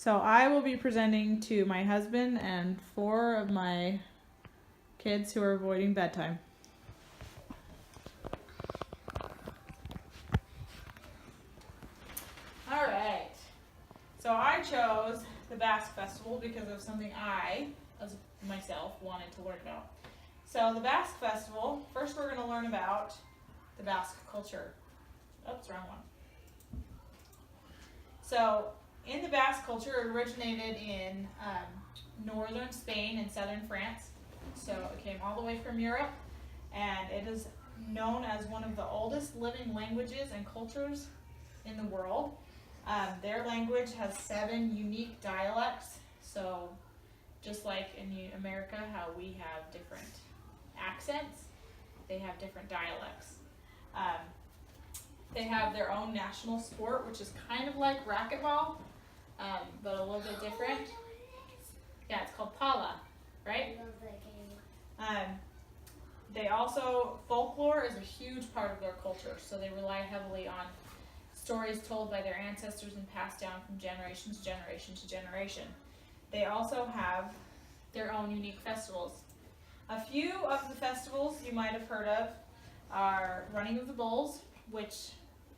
So I will be presenting to my husband and 4 of my kids who are avoiding bedtime. All right. So I chose the Basque Festival because of something I, as myself, wanted to learn about. So the Basque Festival, first we're going to learn about the Basque culture. Oops, wrong one. So in the Basque culture, it originated in northern Spain and southern France. So it came all the way from Europe, and it is known as one of the oldest living languages and cultures in the world. Their language has 7 unique dialects. So just like in America, how we have different accents, they have different dialects. They have their own national sport, which is kind of like racquetball, but a little bit different. Yeah, it's called pala, right? They also, folklore is a huge part of their culture, so they rely heavily on stories told by their ancestors and passed down from generation to generation. They also have their own unique festivals. A few of the festivals you might have heard of are Running of the Bulls, which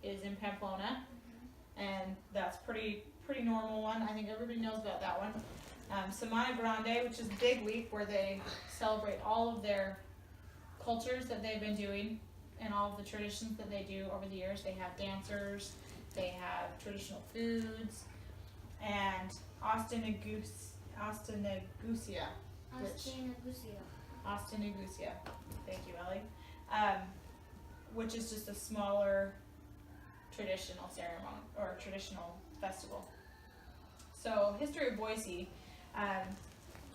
is in Pamplona, and that's pretty normal one. I think everybody knows about that one. Semana Grande, which is Big Week, where they celebrate all of their cultures that they've been doing and all of the traditions that they do over the years. They have dancers, they have traditional foods, and Ostenagusia. Thank you, Ellie. Which is just a smaller traditional ceremony or traditional festival. So, history of Boise.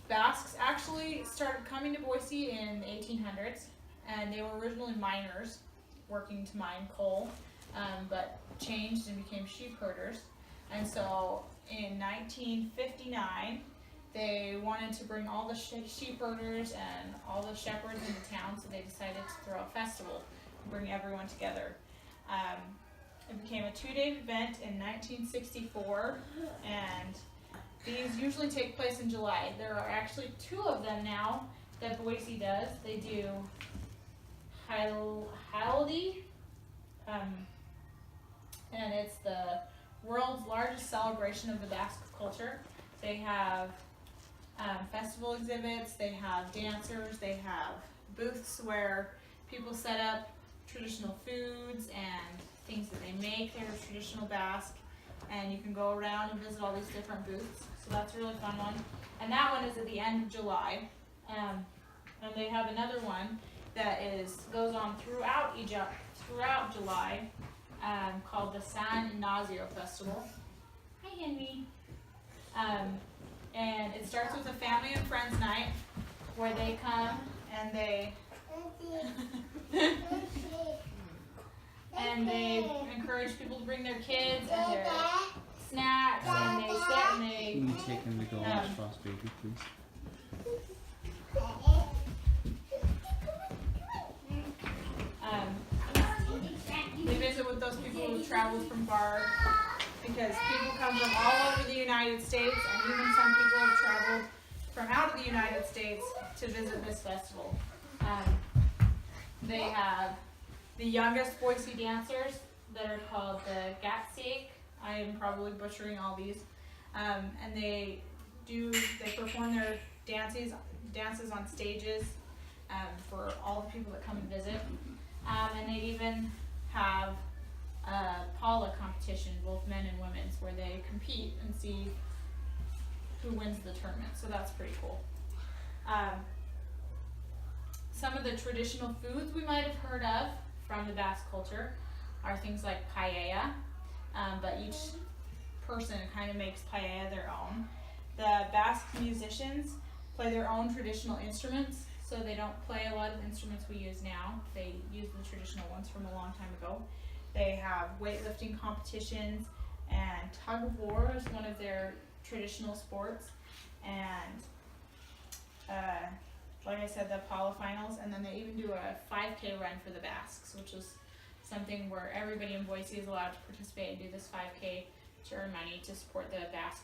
Basques actually started coming to Boise in the 1800s, and they were originally miners working to mine coal, but changed and became sheep herders. And so in 1959, they wanted to bring all the sheep herders and all the shepherds into town, so they decided to throw a festival and bring everyone together. It became a 2-day event in 1964, and these usually take place in July. There are actually 2 of them now that Boise does. They do Haildi, and it's the world's largest celebration of the Basque culture. They have festival exhibits, they have dancers, they have booths where people set up traditional foods and things that they make that are traditional Basque, and you can go around and visit all these different booths. So that's a really fun one. And that one is at the end of July. And they have another one that goes on throughout July, called the San Ignacio Festival. Hi, Henry. And it starts with a family and friends night where they come and they encourage people to bring their kids and their snacks, and they sit and they... Can you take him to go watch Boss Baby, please? They visit with those people who traveled from far, because people come from all over the United States, and even some people have traveled from out of the United States to visit this festival. They have the youngest Boise dancers that are called the Gatsik. I am probably butchering all these. And they perform their dances on stages for all the people that come and visit. And they even have a pala competition, both men and women's, where they compete and see who wins the tournament. So that's pretty cool. Some of the traditional foods we might have heard of from the Basque culture are things like paella, but each person kind of makes paella their own. The Basque musicians play their own traditional instruments, so they don't play a lot of instruments we use now. They use the traditional ones from a long time ago. They have weightlifting competitions, and tug of war is one of their traditional sports, and like I said, the Pala finals, and then they even do a 5K run for the Basques, which is something where everybody in Boise is allowed to participate and do this 5K to earn money to support the Basque